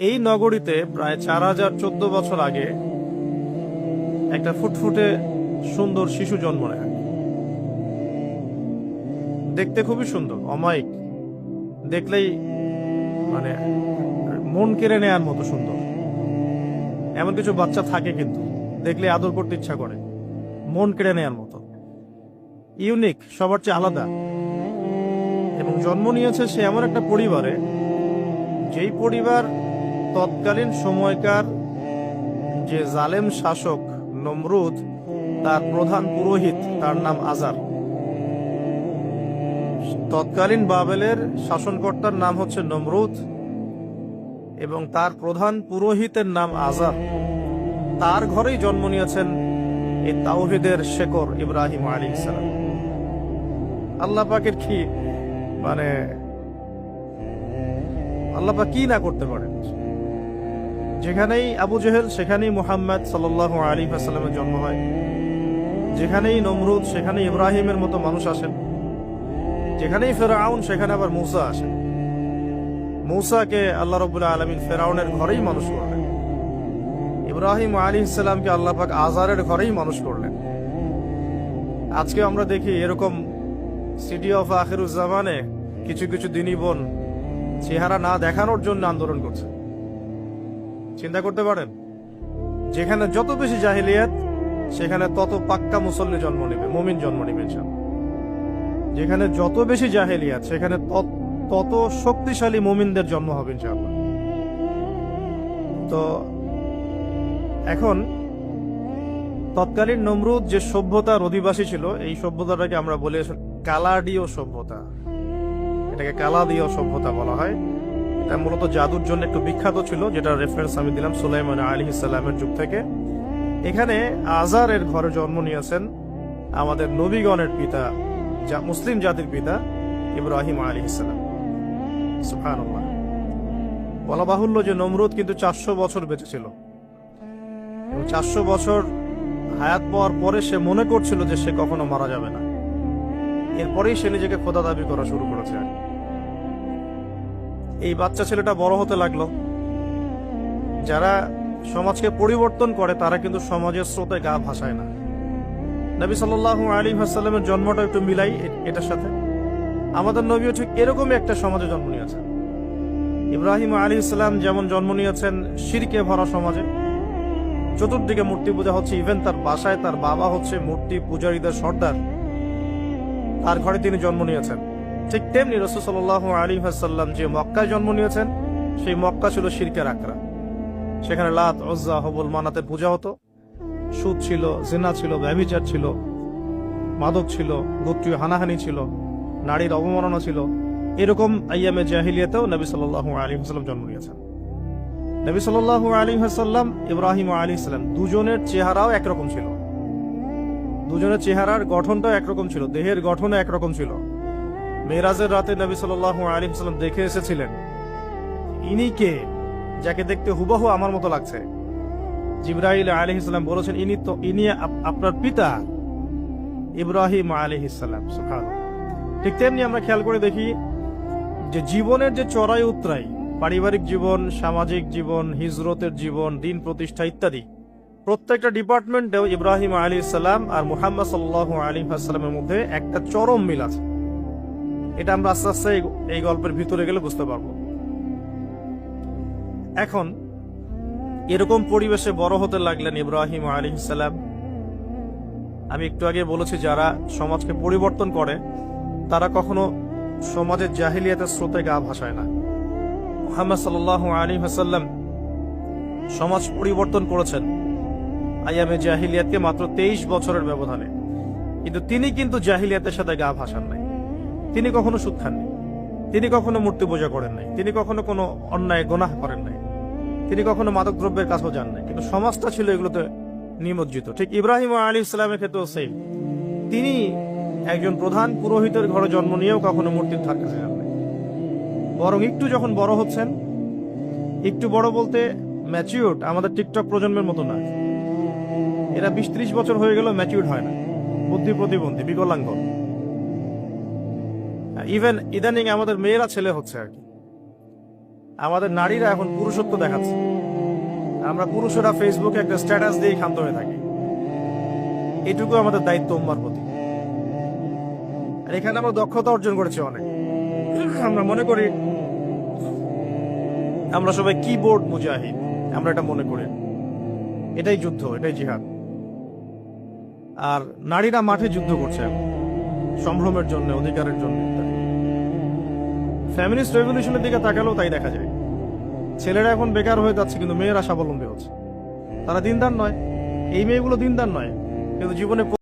এই নগরীতে প্রায় 4014 বছর আগে একটা ফুটফুটে সুন্দর শিশু জন্ম নেয়। দেখতে খুবই সুন্দর, অমায়িক, দেখলেই মানে মন কেড়ে নেয়ার মতো সুন্দর। এমন কিছু বাচ্চা থাকে কিন্তু দেখলে আদর করতে ইচ্ছা করে, মন কেড়ে নেয়ার মতো, ইউনিক, সবার চেয়ে আলাদা। এবং জন্ম নিয়েছে সে এমন একটা পরিবারে, যেই পরিবার তৎকালীন সময়কার যে জালেম শাসক নমরুদ, তার প্রধান পুরোহিত, তার নাম আজার। তৎকালীন বাবেলের শাসনকর্তার নাম হচ্ছে নমরুদ এবং তার প্রধান পুরোহিতের নাম আজার। তার ঘরেই জন্ম নিয়েছেন এই তাওহীদের শেকড় ইব্রাহিম আলাইহিস সালাম। আল্লাহ পাকের কি আল্লাহ পাক কি না করতে পারেন। যেখানেই আবু জেহেল সেখানেই মুহাম্মদ সাল্লাল্লাহু আলাইহি ওয়াসাল্লামের জন্ম হয়, যেখানেই নমরুদ সেখানেই ইব্রাহিমের মতো মানুষ আসেন, যেখানেই ফেরাউন সেখানে আবার মূসা আসেন। মূসাকে আল্লাহ রাব্বুল আলামিন ফেরাউনের ঘরেই মানুষ করলেন, ইব্রাহিম আলাইহিস সালামকে আল্লাহ পাক আজারের ঘরেই মানুষ করলেন। আজকে আমরা দেখি এরকম সিটি অফ আখিরুজ্জামানে কিছু কিছু দিনী বোন চেহারা না দেখানোর জন্য আন্দোলন করছে। চিন্তা করতে পারেন, যেখানে যত বেশি জাহিলিয়াত সেখানে তত পাক্কা মুসল্লি জন্ম নেবে, মুমিন জন্ম নেবে ইনশাআল্লাহ। যেখানে যত বেশি জাহিলিয়াত সেখানে তত শক্তিশালী মুমিনদের জন্ম হবে ইনশাআল্লাহ। তো এখন তৎকালীন নমরুদ যে সভ্যতার অধিবাসী ছিল, এই সভ্যতাটাকে আমরা বলি কালাডীয় সভ্যতা। এটাকে কালাদীয় সভ্যতা বলা হয়। এটা মূলত জাদুর জন্য একটু বিখ্যাত ছিল, যেটা রেফারেন্স আমি দিলাম সুলাইমান আলাইহিস সালামের যুগ থেকে। এখানে আজারের ঘরে জন্ম নিয়েছেন আমাদের নবীগণের পিতা, মুসলিম জাতির পিতা ইব্রাহিম আলাইহিস সালাম। সুবহানাল্লাহ। বলা বাহুল্য যে নমরুদ কিন্তু 400 বছর বেঁচে ছিল এবং 400 বছর হায়াত পাওয়ার পরে সে মনে করছিল যে সে কখনো মারা যাবে না। এরপরেই সে নিজেকে খোদা দাবি করা শুরু করেছে। এই বাচ্চা ছেলেটা বড় হতে লাগলো। যারা সমাজকে পরিবর্তন করে তারা কিন্তু সমাজের স্রোতে গা ভাসায় না। নবী সাল্লাল্লাহু আলাইহি ওয়াসাল্লামের জন্মটা একটু মিলাই এটার সাথে। আমাদের নবীও ঠিক এরকমই একটা সমাজে জন্ম নিয়েছেন। ইব্রাহিম আলাইহিস সালাম যেমন জন্ম নিয়েছেন শিরকে ভরা সমাজে, চতুর্দিকে মূর্তি পূজা হচ্ছে, ইভেন তার বাসায় তার বাবা হচ্ছে মূর্তি পূজারীদের সর্দার, তার ঘরে তিনি জন্ম নিয়েছেন। ঠিক তেমনি রাসূল সাল্লাল্লাহু আলাইহি ওয়াসাল্লাম যে মক্কায় জন্ম নিয়েছেন, সেই মক্কা ছিল শিরকের আখড়া। সেখানে লাত, উজ্জা, হুবল, মানাতের পূজা হতো, সুদ ছিল, জিনা ছিল, ব্যভিচার ছিল, মাদক ছিল, গোত্রীয় হানাহানি ছিল, নারীর অবমাননা ছিল। এরকম আইয়ামে জাহিলিয়াতেও নবী সাল্লাল্লাহু আলাইহি ওয়াসাল্লাম জন্ম নিয়েছেন। নবী সাল্লাল্লাহু আলাইহি ওয়াসাল্লাম, ইব্রাহিম আলাইহিস সালাম, দুজনের চেহারাও একরকম ছিল। দুজনের চেহারার গঠনটাও একরকম ছিল, দেহের গঠনও একরকম ছিল। মেরাজের রাতে নবী সাল্লাল্লাহু আলাইহি ওয়াসাল্লাম দেখে এসেছিলেন, ইনি কে, যাকে দেখতে হুবহু আমার মতো লাগছে। জিবরাইল আলাইহিস সালাম বলেছেন, ইনি আপনার পিতা ইব্রাহিম আলাইহিস সালাম। সুবহানাল্লাহ। ঠিক তেমনি আমরা খেয়াল করে দেখি যে জীবনের যে চড়াই উতরাই, পারিবারিক জীবন, সামাজিক জীবন, হিজরতের জীবন, দিন প্রতিষ্ঠা ইত্যাদি, প্রত্যেকটা ডিপার্টমেন্টেও ইব্রাহিম আলাইহিস সালাম আর মুহাম্মদ সাল্লাল্লাহু আলাইহি ওয়াসাল্লামের মধ্যে একটা চরম মিল আছে। এটা আমরা আস্তে আস্তে এই গল্পের ভিতরে গেলে বুঝতে পারবো। এখন এরকম পরিবেশে বড় হতে লাগলেন ইব্রাহিম আলাইহিস সালাম। আমি একটু আগে বলেছি, যারা সমাজকে পরিবর্তন করে তারা কখনো সমাজের জাহিলিয়াতের স্রোতে গা ভাসায় না। মুহাম্মদ সাল্লাল্লাহু আলাইহি ওয়াসাল্লাম সমাজ পরিবর্তন করেছেন আইয়ামে জাহিলিয়াতকে মাত্র 23 বছরের ব্যবধানে, কিন্তু তিনি কিন্তু জাহিলিয়াতের সাথে গা ভাসান নাই। তিনি কখনো সুদ খাননি, তিনি কখনো মূর্তি পূজা করেন নাই, তিনি কখনো কোনো অন্যায় গুনাহ করেন নাই, তিনি কখনো মাদক দ্রব্যের কাছেও যান নাই, কিন্তু সমাজটা ছিল এগুলোতে নিমজ্জিত। ঠিক ইব্রাহিম আলাইহিস সালামের ক্ষেত্রেও সেম। তিনি একজন প্রধান পুরোহিতের ঘরে জন্ম নিয়েও কখনো মূর্তির ধার কাছে যান নাই। বরং একটু যখন বড় হচ্ছেন, একটু বড় বলতে ম্যাচিউরড, আমাদের টিকটক প্রজন্মের মতো না। এরা 20-30 বছর হয়ে গেল ম্যাচিউরড হয় না, বুদ্ধি প্রতিবন্ধী, বিকলাঙ্গ। ইভেন ইদানিং আমাদের মেয়েরা ছেলে হচ্ছে আর কি। আমাদের নারীরা এখন পুরুষত্ব দেখাচ্ছে। আমরা পুরুষরা ফেসবুকে একটা স্ট্যাটাস দিয়ে ক্ষান্ত হয়ে থাকি। এটুকু আমাদের দায়িত্ব উম্মার প্রতি। আর এখানে আমরা দক্ষতা অর্জন করেছি অনেক। আমরা মনে করি আমরা সবাই কিবোর্ড মুজাহিদ, আমরা এটা মনে করি। এটাই যুদ্ধ, এটাই জিহাদ। আর নারীরা মাঠে যুদ্ধ করছে এখন, সম্ভ্রমের জন্য, অধিকারের জন্য। ফ্যামিলিস্ট রেভলিউশনের দিকে তাকালেও তাই দেখা যায়। ছেলেরা এখন বেকার হয়ে যাচ্ছে, কিন্তু মেয়েরা স্বাবলম্বী হচ্ছে। তারা দিনদার নয়, এই মেয়েগুলো দিনদার নয়, কিন্তু জীবনে